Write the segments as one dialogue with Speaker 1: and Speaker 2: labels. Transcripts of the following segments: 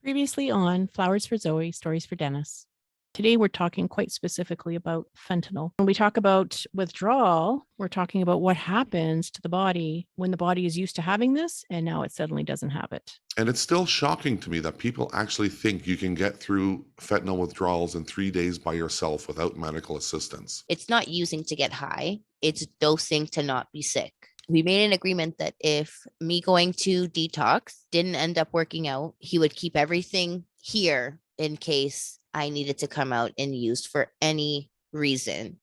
Speaker 1: Previously on Flowers for Zoe, Stories for Dennis. Today we're talking quite specifically about fentanyl. When we talk about withdrawal, we're talking about what happens to the body when the body is used to having this and now it suddenly doesn't have it.
Speaker 2: And it's still shocking to me that people actually think you can get through fentanyl withdrawals in 3 days by yourself without medical assistance.
Speaker 3: It's not using to get high, it's dosing to not be sick. We made an agreement that if me going to detox didn't end up working out, he would keep everything here in case I needed to come out and used for any reason.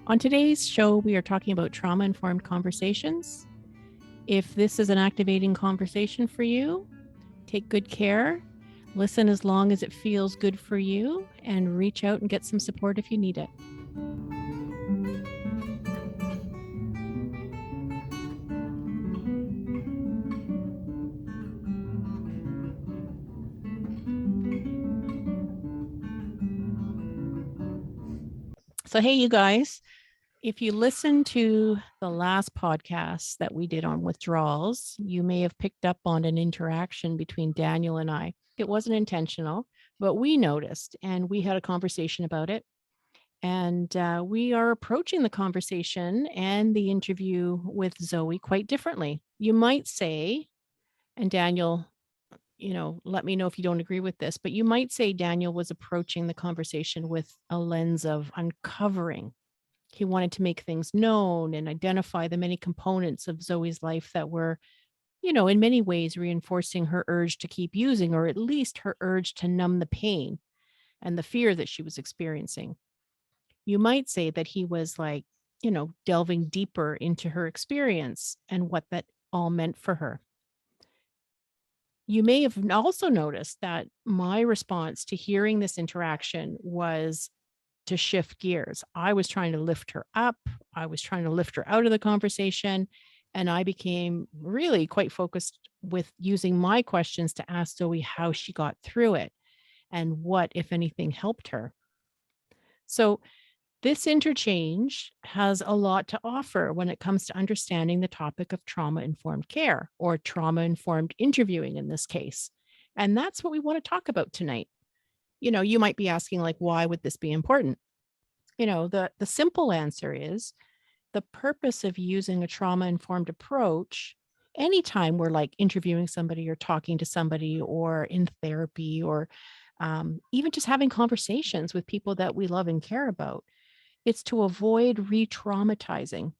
Speaker 1: On today's show, we are talking about trauma-informed conversations. If this is an activating conversation for you, take good care, listen as long as it feels good for you, and reach out and get some support if you need it. So, hey, you guys, if you listen to the last podcast that we did on withdrawals, you may have picked up on an interaction between Daniel and I. It wasn't intentional, but we noticed and we had a conversation about it. And we are approaching the conversation and the interview with Zoe quite differently. You might say, and Daniel, let me know if you don't agree with this, but you might say Daniel was approaching the conversation with a lens of uncovering. He wanted to make things known and identify the many components of Zoe's life that were, in many ways reinforcing her urge to keep using, or at least her urge to numb the pain and the fear that she was experiencing. You might say that he was like, delving deeper into her experience and what that all meant for her. You may have also noticed that my response to hearing this interaction was to shift gears. I was trying to lift her up. I was trying to lift her out of the conversation. And I became really quite focused with using my questions to ask Zoe how she got through it and what, if anything, helped her. So this interchange has a lot to offer when it comes to understanding the topic of trauma-informed care, or trauma-informed interviewing in this case. And that's what we want to talk about tonight. You might be asking, like, why would this be important? The simple answer is the purpose of using a trauma-informed approach anytime we're like interviewing somebody or talking to somebody or in therapy or even just having conversations with people that we love and care about. It's to avoid re-traumatizing.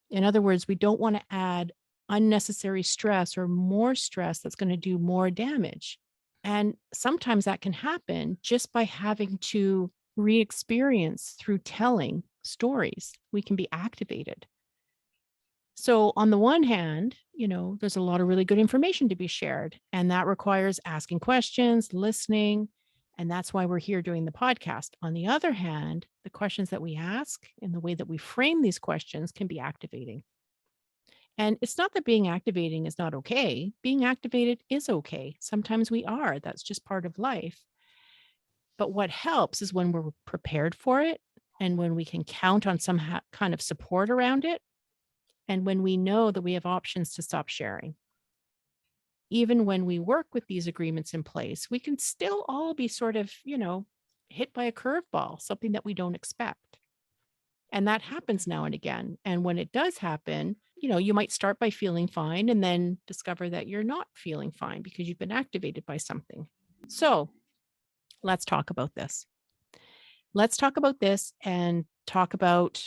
Speaker 1: In other words, we don't want to add unnecessary stress or more stress that's going to do more damage. And sometimes that can happen just by having to re-experience through telling stories. We can be activated. So on the one hand, there's a lot of really good information to be shared, and that requires asking questions, listening, and that's why we're here doing the podcast. On the other hand, the questions that we ask and the way that we frame these questions can be activating. And it's not that being activating is not okay. Being activated is okay. Sometimes we are. That's just part of life. But what helps is when we're prepared for it and when we can count on some kind of support around it, and when we know that we have options to stop sharing. Even when we work with these agreements in place, we can still all be sort of, hit by a curveball, something that we don't expect. And that happens now and again. And when it does happen, you might start by feeling fine and then discover that you're not feeling fine because you've been activated by something. So let's talk about this. Let's talk about this and talk about,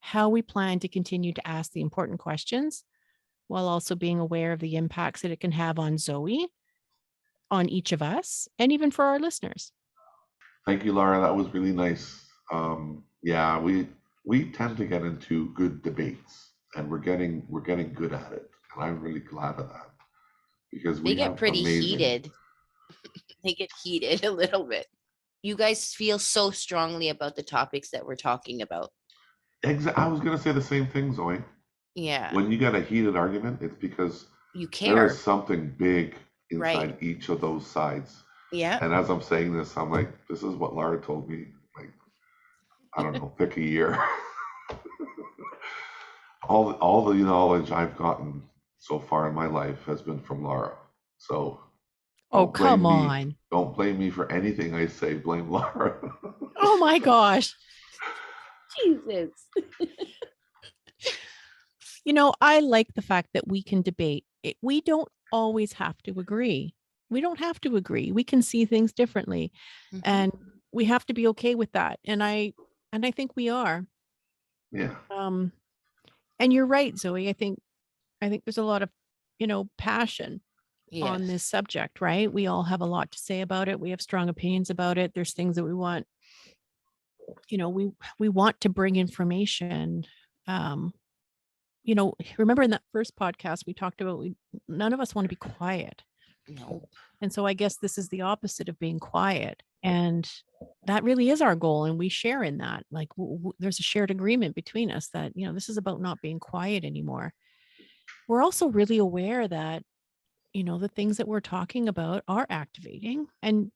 Speaker 1: how we plan to continue to ask the important questions while also being aware of the impacts that it can have on Zoe, on each of us, and even for our listeners.
Speaker 2: Thank you, Laura. That was really nice. Yeah, we tend to get into good debates, and we're getting good at it, and I'm really glad of that because
Speaker 3: They get pretty heated. They get heated a little bit. You guys feel so strongly about the topics that we're talking about.
Speaker 2: I was going to say the same thing, Zoe.
Speaker 3: Yeah.
Speaker 2: When you get a heated argument, it's because
Speaker 3: you care.
Speaker 2: There is something big inside each of those sides.
Speaker 3: Yeah.
Speaker 2: And as I'm saying this, I'm like, this is what Laura told me. Like, I don't know, pick a year. all the knowledge I've gotten so far in my life has been from Laura. So
Speaker 1: Oh,
Speaker 2: don't blame
Speaker 1: come
Speaker 2: me.
Speaker 1: on.
Speaker 2: Don't blame me for anything I say. Blame Laura.
Speaker 1: Oh my gosh.
Speaker 3: Jesus.
Speaker 1: You know, I like the fact that we can debate. We don't always have to agree. We don't have to agree. We can see things differently,
Speaker 3: Mhm.
Speaker 1: and we have to be okay with that. And I think we are.
Speaker 2: Yeah.
Speaker 1: And you're right, Zoe. I think there's a lot of, passion on
Speaker 3: Yes.
Speaker 1: this subject, right? We all have a lot to say about it. We have strong opinions about it. There's things that we want, we want to bring information. Remember in that first podcast we talked about none of us want to be quiet.
Speaker 3: No.
Speaker 1: And so I guess this is the opposite of being quiet. And that really is our goal. And we share in that. Like there's a shared agreement between us that, this is about not being quiet anymore. We're also really aware that, the things that we're talking about are activating. And,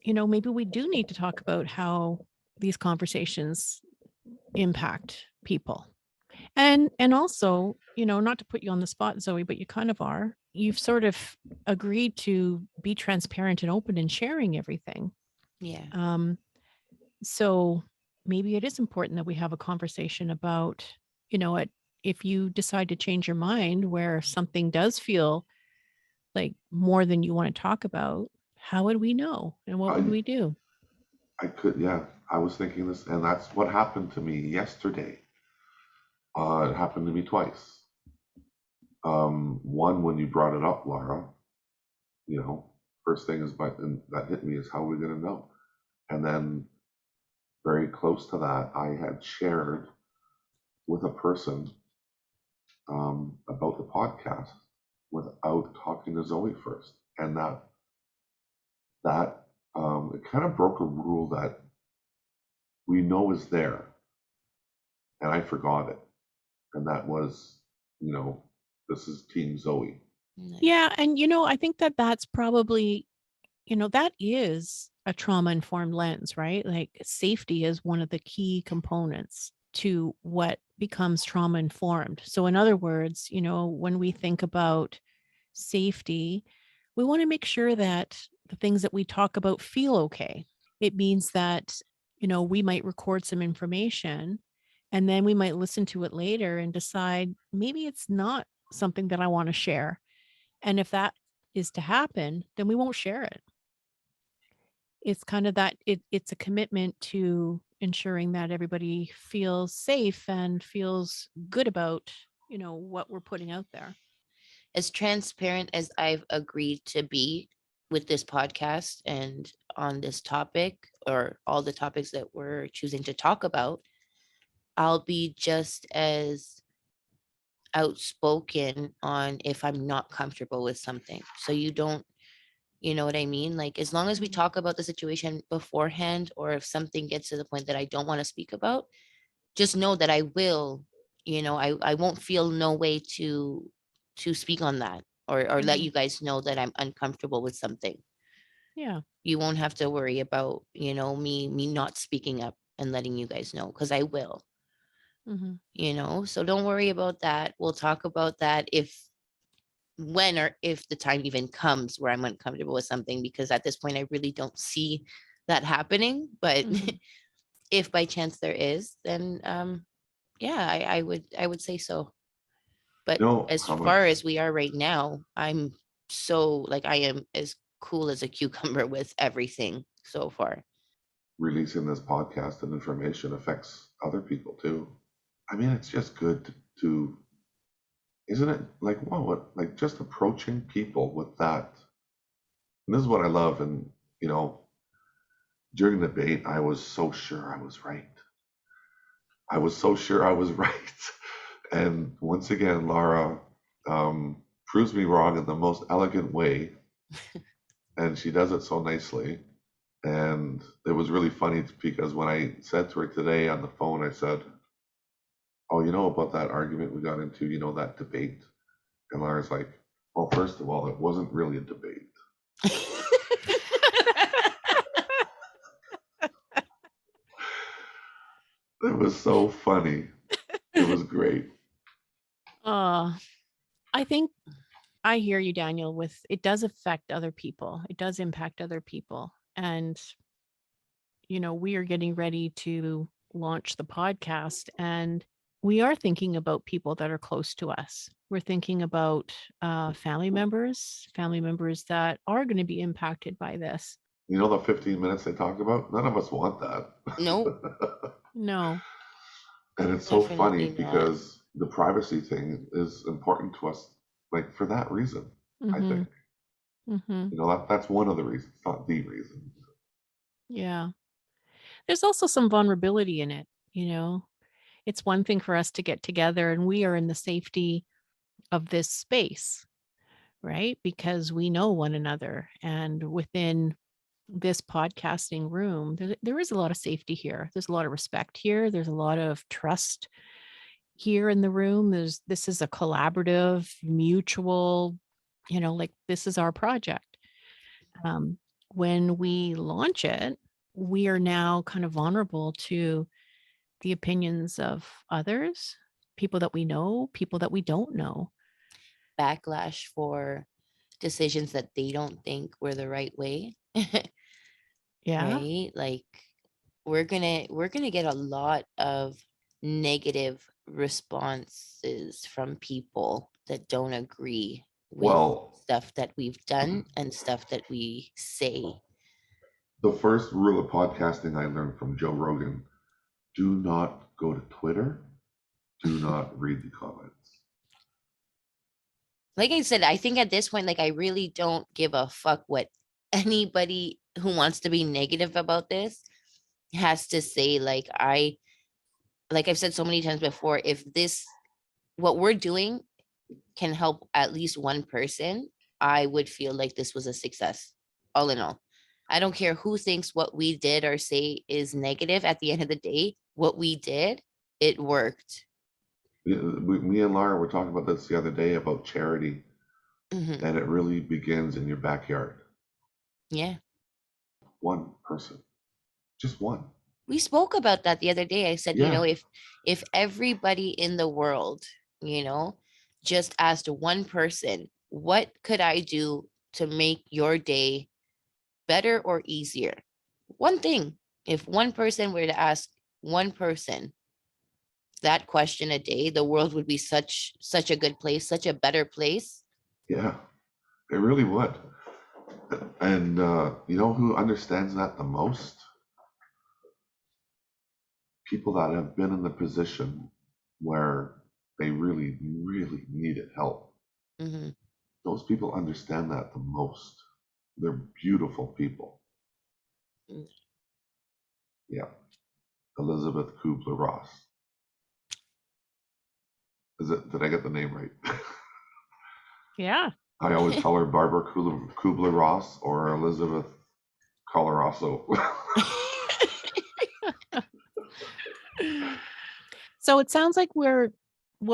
Speaker 1: maybe we do need to talk about how these conversations impact people. And also, not to put you on the spot, Zoe, but you kind of are. You've sort of agreed to be transparent and open in sharing everything.
Speaker 3: Yeah.
Speaker 1: So maybe it is important that we have a conversation about, if you decide to change your mind where something does feel like more than you want to talk about, how would we know? And what would we do?
Speaker 2: Yeah. I was thinking this, and that's what happened to me yesterday. It happened to me twice. One, when you brought it up, Laura, first thing that hit me is how are we going to know? And then very close to that, I had shared with a person about the podcast without talking to Zoe first. And that it kind of broke a rule that we know is there. And I forgot it. And that was, this is Team Zoe.
Speaker 3: Nice.
Speaker 1: Yeah. And, I think that that's probably, that is a trauma informed lens, right? Like safety is one of the key components to what becomes trauma informed. So, in other words, when we think about safety, we want to make sure that the things that we talk about feel okay. It means that, we might record some information and then we might listen to it later and decide maybe it's not something that I want to share. And if that is to happen, then we won't share it. It's kind of that it's a commitment to ensuring that everybody feels safe and feels good about, what we're putting out there.
Speaker 3: As transparent as I've agreed to be with this podcast and on this topic or all the topics that we're choosing to talk about, I'll be just as outspoken on if I'm not comfortable with something. So you don't, you know what I mean? Like as long as we
Speaker 1: Mhm.
Speaker 3: talk about the situation beforehand, or if something gets to the point that I don't want to speak about, just know that I will, I won't feel no way to speak on that or let
Speaker 1: Mhm.
Speaker 3: you guys know that I'm uncomfortable with something.
Speaker 1: Yeah.
Speaker 3: You won't have to worry about, me not speaking up and letting you guys know because I will,
Speaker 1: Mhm.
Speaker 3: so don't worry about that. We'll talk about that when or if the time even comes where I'm uncomfortable with something, because at this point I really don't see that happening. But
Speaker 1: Mhm.
Speaker 3: if by chance there is, then yeah, I would say so. But
Speaker 2: You know
Speaker 3: as
Speaker 2: how
Speaker 3: far
Speaker 2: much
Speaker 3: as we are right now, I'm so like I am as cool as a cucumber with everything so far.
Speaker 2: releasing this podcast and information affects other people too. I mean, it's just good to isn't it? Like, wow, like just approaching people with that. And this is what I love. And, you know, during the debate, I was so sure I was right. I was so sure I was right. And once again, Laura proves me wrong in the most elegant way. And she does it so nicely. And it was really funny because when I said to her today on the phone, I said, oh, you know about that argument we got into, that debate? And Laura's like, well, first of all, it wasn't really a debate. It was so funny. It was great.
Speaker 1: I think I hear you, Daniel, with it does affect other people. It does impact other people. And, we are getting ready to launch the podcast, and we are thinking about people that are close to us. We're thinking about family members that are going to be impacted by this.
Speaker 2: You know the 15 minutes they talked about? None of us want that.
Speaker 3: Nope,
Speaker 1: No.
Speaker 2: And it's so funny
Speaker 3: definitely not.
Speaker 2: because the privacy thing is important to us, like for that reason, I
Speaker 1: Mm-hmm.
Speaker 2: think.
Speaker 1: Mm-hmm.
Speaker 2: That's one of the reasons, not the reason.
Speaker 1: Yeah. There's also some vulnerability in it, It's one thing for us to get together and we are in the safety of this space, right? Because we know one another. And within this podcasting room, there is a lot of safety here. There's a lot of respect here. There's a lot of trust here in the room. This is a collaborative, mutual, like this is our project. Um, when we launch it, we are now kind of vulnerable to the opinions of others, people that we know, people that we don't know.
Speaker 3: Backlash for decisions that they don't think were the right way.
Speaker 1: Yeah.
Speaker 3: Right? Like we're gonna get a lot of negative responses from people that don't agree with
Speaker 2: Well,
Speaker 3: stuff that we've done and stuff that we say.
Speaker 2: the first rule of podcasting I learned from Joe Rogan: do not go to Twitter, do not read the comments.
Speaker 3: Like I said, I think at this point, like I really don't give a fuck what anybody who wants to be negative about this has to say. Like I've said so many times before, if this what we're doing can help at least one person, I would feel like this was a success, all in all. I don't care who thinks what we did or say is negative. At the end of the day, what we did, it worked.
Speaker 2: Me and Laura were talking about this the other day about charity,
Speaker 3: Mhm.
Speaker 2: and it really begins in your backyard.
Speaker 3: Yeah.
Speaker 2: One person, just one.
Speaker 3: We spoke about that the other day. I said,
Speaker 2: Yeah,
Speaker 3: if everybody in the world, just asked one person, what could I do to make your day better or easier? One thing. If one person were to ask one person that question a day, the world would be such a good place, such a better place.
Speaker 2: yeah, it really would. And you know who understands that the most? People that have been in the position where they really, really needed help.
Speaker 3: Hmm.
Speaker 2: Those people understand that the most. They're beautiful people.
Speaker 3: Mm.
Speaker 2: Yeah. Elizabeth Kubler-Ross. Did I get the name right?
Speaker 1: Yeah.
Speaker 2: I always call her Barbara Kubler-Ross or Elizabeth Coloroso.
Speaker 1: So it sounds like what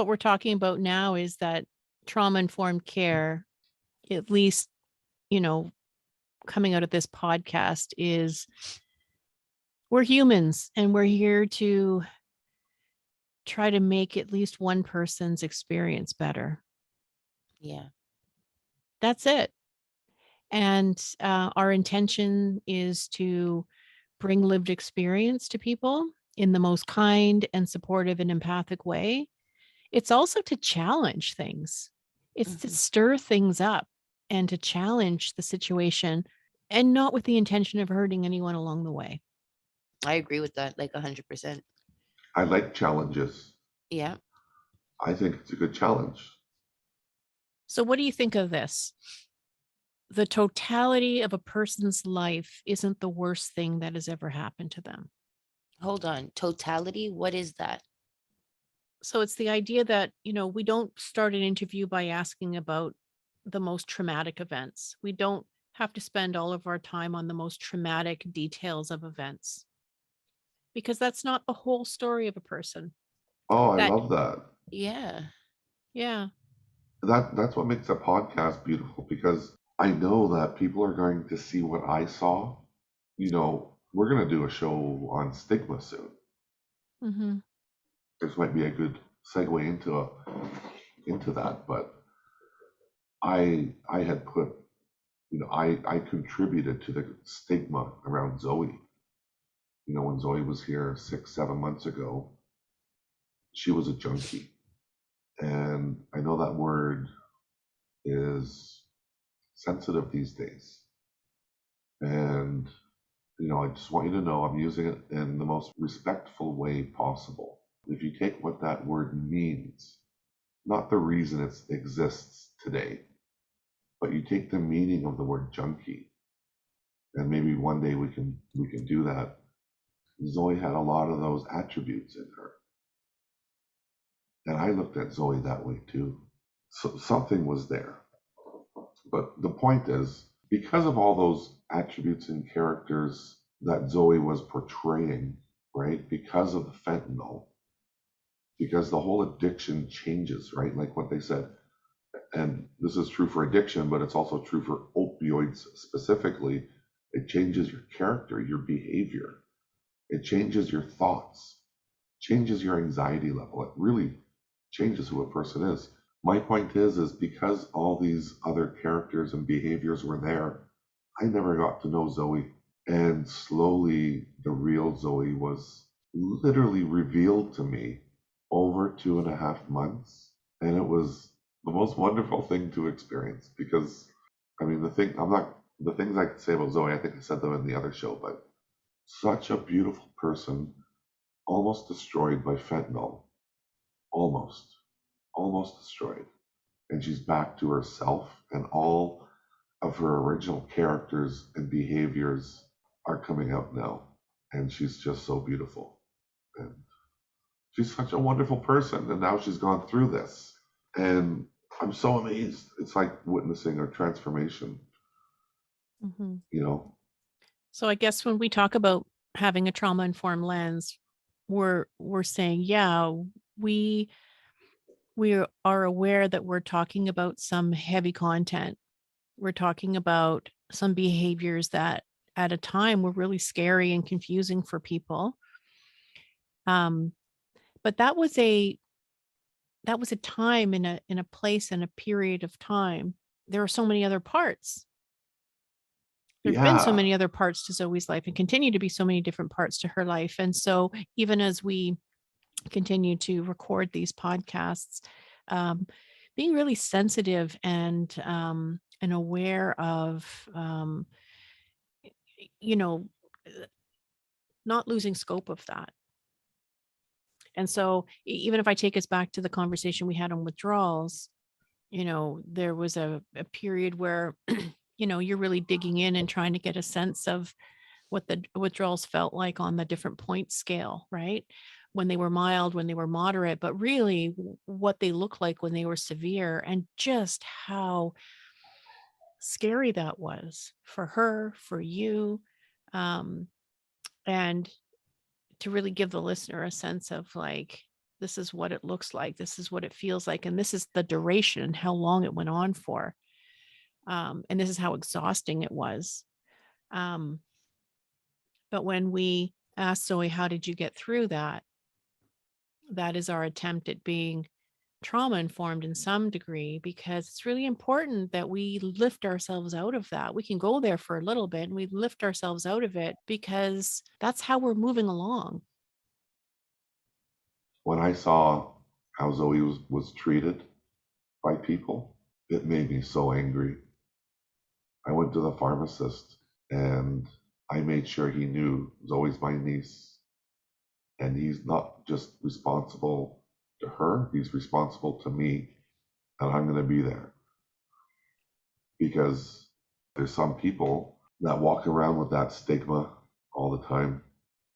Speaker 1: we're talking about now is that trauma-informed care, at least, coming out of this podcast, is we're humans and we're here to try to make at least one person's experience better.
Speaker 3: Yeah.
Speaker 1: That's it. And our intention is to bring lived experience to people in the most kind and supportive and empathic way. It's also to challenge things. It's to
Speaker 3: Mhm.
Speaker 1: stir things up and to challenge the situation, and not with the intention of hurting anyone along the way.
Speaker 3: I agree with that, like 100%.
Speaker 2: I like challenges.
Speaker 3: Yeah.
Speaker 2: I think it's a good challenge.
Speaker 1: So what do you think of this? The totality of a person's life isn't the worst thing that has ever happened to them.
Speaker 3: Hold on. Totality, what is that?
Speaker 1: So it's the idea that, we don't start an interview by asking about the most traumatic events. We don't have to spend all of our time on the most traumatic details of events, because that's not the whole story of a person.
Speaker 2: Oh, I
Speaker 1: That,
Speaker 2: love that.
Speaker 3: Yeah.
Speaker 1: yeah,
Speaker 2: That's what makes a podcast beautiful, because I know that people are going to see what I saw. We're going to do a show on stigma soon.
Speaker 1: Mm-hmm.
Speaker 2: This might be a good segue into that, but I had put, I contributed to the stigma around Zoe. When Zoe was here 6, 7 months ago, she was a junkie. And I know that word is sensitive these days. And, I just want you to know I'm using it in the most respectful way possible. If you take what that word means, not the reason it exists today, but you take the meaning of the word junkie, and maybe one day we can do that. Zoe had a lot of those attributes in her. And I looked at Zoe that way too. So something was there. But the point is, because of all those attributes and characters that Zoe was portraying, right? Because of the fentanyl, because the whole addiction changes, right? Like what they said. And this is true for addiction, but it's also true for opioids specifically. It changes your character, your behavior. It changes your thoughts, changes your anxiety level. It really changes who a person is. My point is because all these other characters and behaviors were there, I never got to know Zoe. And slowly, the real Zoe was literally revealed to me over 2.5 months. And it was the most wonderful thing to experience because, the things I could say about Zoe, I think I said them in the other show, but such a beautiful person, almost destroyed by fentanyl. Almost destroyed. And she's back to herself, and all of her original characters and behaviors are coming out now. And she's just so beautiful. And she's such a wonderful person. And now she's gone through this. And I'm so amazed. It's like witnessing her transformation,
Speaker 1: Mm-hmm.
Speaker 2: So
Speaker 1: I guess when we talk about having a trauma-informed lens, we're saying, yeah, we are aware that we're talking about some heavy content. We're talking about some behaviors that at a time were really scary and confusing for people. But that was a time in a place and a period of time. There are so many other parts. There's been so many other parts to Zoe's life and continue to be so many different parts to her life. And so even as we continue to record these podcasts, being really sensitive and aware of, not losing scope of that. And so even if I take us back to the conversation we had on withdrawals, there was a period where, you're really digging in and trying to get a sense of what the withdrawals felt like on the different point scale, right? When they were mild, when they were moderate, but really what they look like when they were severe, and just how scary that was for her, for you, and to really give the listener a sense of like, this is what it looks like, this is what it feels like, and this is the duration, how long it went on for, and this is how exhausting it was. But when we asked Zoe, how did you get through that? That is our attempt at being trauma informed in some degree, because it's really important that we lift ourselves out of that. We can go there for a little bit and we lift ourselves out of it because that's how we're moving along.
Speaker 2: When I saw how Zoe was treated by people, it made me so angry. I went to the pharmacist and I made sure he knew Zoe's my niece. And he's not just responsible to her, he's responsible to me. And I'm going to be there. Because there's some people that walk around with that stigma all the time.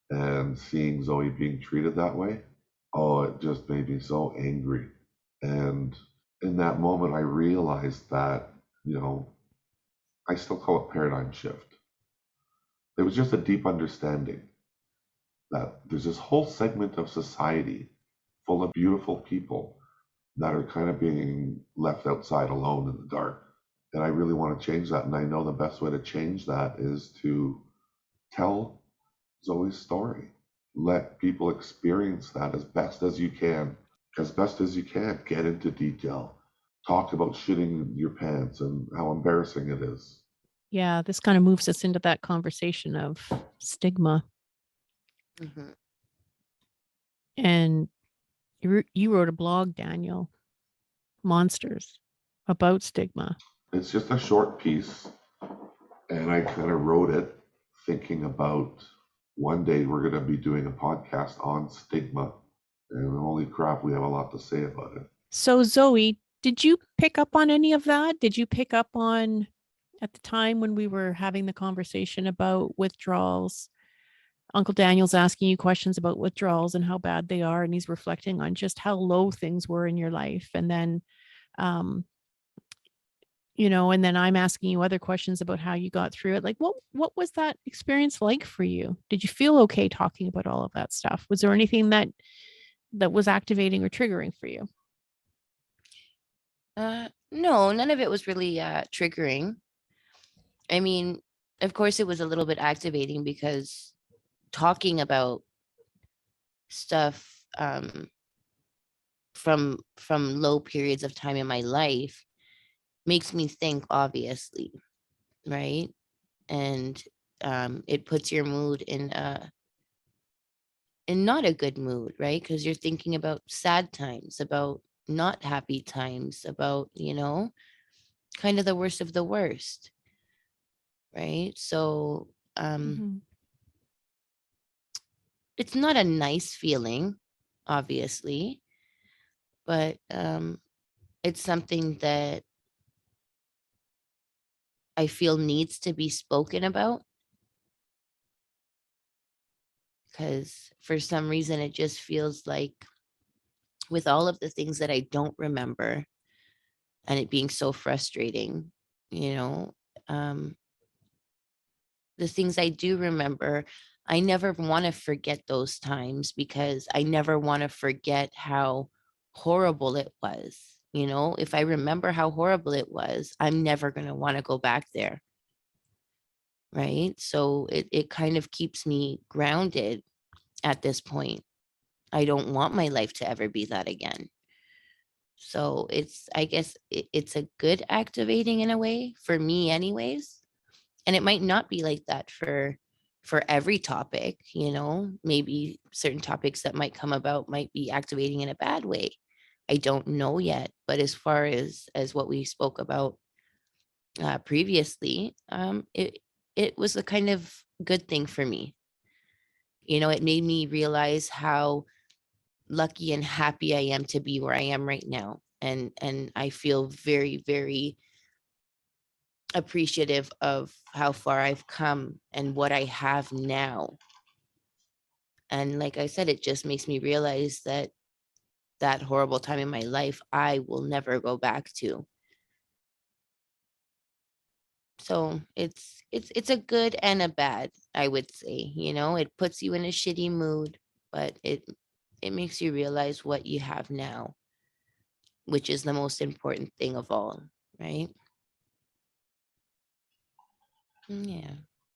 Speaker 2: And seeing Zoe being treated that way, oh, it just made me so angry. And in that moment, I realized that, I still call it paradigm shift. There was just a deep understanding that there's this whole segment of society full of beautiful people that are kind of being left outside alone in the dark. And I really want to change that. And I know the best way to change that is to tell Zoe's story. let people experience that as best as you can. As best as you can, get into detail. Talk about shitting your pants and how embarrassing it is.
Speaker 1: Yeah, this kind of moves us into that conversation of stigma.
Speaker 3: Mhm.
Speaker 1: And you wrote a blog, Daniel, Monsters, about stigma.
Speaker 2: It's just a short piece, and I kind of wrote it thinking about one day we're going to be doing a podcast on stigma. And holy crap, we have a lot to say about it.
Speaker 1: So, Zoe, did you pick up on any of that? Did you pick up on at the time when we were having the conversation about withdrawals? Uncle Daniel's asking you questions about withdrawals and how bad they are, and he's reflecting on just how low things were in your life. And then, um, and then I'm asking you other questions about how you got through it. Like, what was that experience like for you? Did you feel okay talking about all of that stuff? Was there anything that was activating or triggering for you?
Speaker 3: No, none of it was really triggering. I mean, of course, it was a little bit activating because talking about stuff from low periods of time in my life makes me think, obviously, right? And it puts your mood in not a good mood, right? Because you're thinking about sad times, about not happy times, about kind of the worst of the worst, right? So
Speaker 1: Mhm.
Speaker 3: it's not a nice feeling, obviously, but it's something that I feel needs to be spoken about, because for some reason it just feels like, with all of the things that I don't remember and it being so frustrating, you know, um, the things I do remember, I never want to forget those times because I never want to forget how horrible it was. If I remember how horrible it was, I'm never going to want to go back there. Right. So it kind of keeps me grounded at this point. I don't want my life to ever be that again. So I guess it's a good activating in a way for me anyways. And it might not be like that for every topic, maybe certain topics that might come about might be activating in a bad way. I don't know yet, but as far as what we spoke about previously, it was a kind of good thing for me. It made me realize how lucky and happy I am to be where I am right now. And I feel very, very appreciative of how far I've come and what I have now. And like I said, it just makes me realize that that horrible time in my life, I will never go back to. So it's a good and a bad, I would say. It puts you in a shitty mood, but it makes you realize what you have now, which is the most important thing of all, right? Yeah.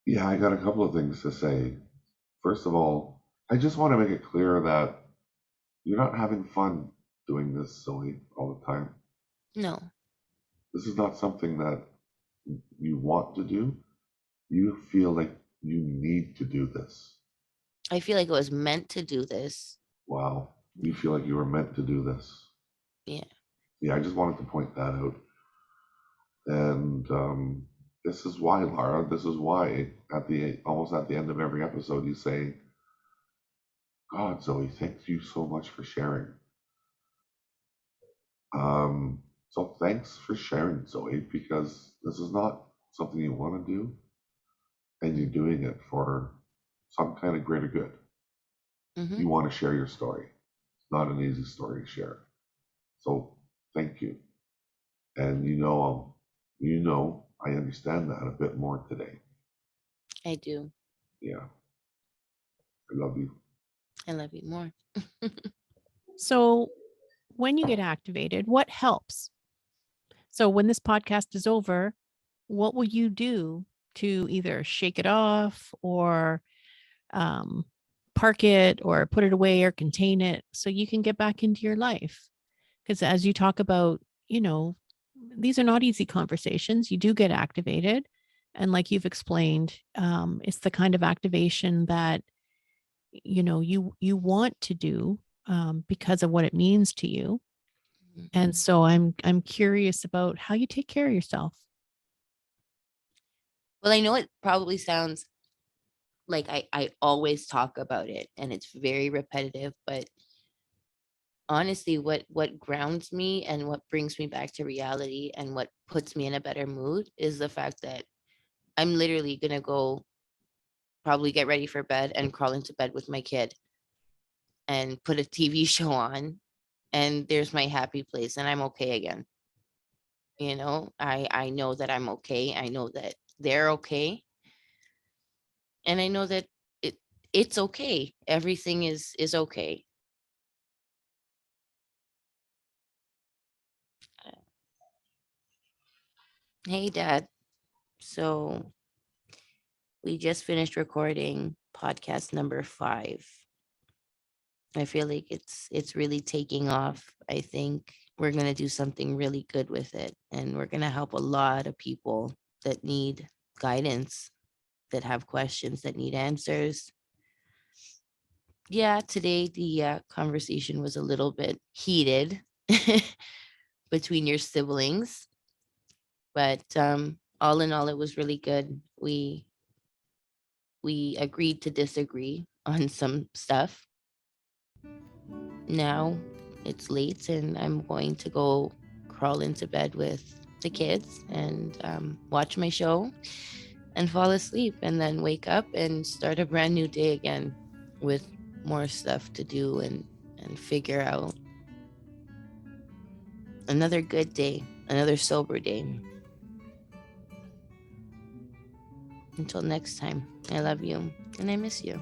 Speaker 2: Yeah, I got a couple of things to say. First of all, I just want to make it clear that you're not having fun doing this, Zoe, all the time.
Speaker 3: No,
Speaker 2: This is not something that you want to do. You feel like you need to do this.
Speaker 3: I feel like it was meant to do this.
Speaker 2: Wow. You feel like you were meant to do this.
Speaker 3: Yeah.
Speaker 2: Yeah, I just wanted to point that out. And this is why, Lara, this is why almost at the end of every episode you say, God, Zoe, thank you so much for sharing. So thanks for sharing, Zoe, because this is not something you want to do, and you're doing it for some kind of greater good.
Speaker 3: Hmm.
Speaker 2: You want to share your story. It's not an easy story to share. So thank you. And I understand that a bit more today.
Speaker 3: I do.
Speaker 2: Yeah. I love you.
Speaker 3: I love you more.
Speaker 1: So, when you get activated, what helps? So, when this podcast is over, what will you do to either shake it off or um, park it or put it away or contain it so you can get back into your life. Because as you talk about, these are not easy conversations. You do get activated. And like you've explained, it's the kind of activation that, you want to do because of what it means to you. And so I'm curious about how you take care of yourself.
Speaker 3: Well, I know it probably sounds like I always talk about it and it's very repetitive, but honestly, what grounds me and what brings me back to reality and what puts me in a better mood is the fact that I'm literally gonna go probably get ready for bed and crawl into bed with my kid and put a TV show on, and there's my happy place and I'm okay again. I know that I'm okay. I know that they're okay. And I know that it's okay. Everything is okay. Hey, Dad. So we just finished recording podcast number 5. I feel like it's really taking off. I think we're gonna do something really good with it, and we're gonna help a lot of people that need guidance, that have questions, that need answers. Yeah, today the conversation was a little bit heated between your siblings, but all in all, it was really good. We agreed to disagree on some stuff. Now it's late, and I'm going to go crawl into bed with the kids and watch my show and fall asleep, and then wake up and start a brand new day again with more stuff to do and figure out. Another good day, another sober day. Until next time, I love you and I miss you.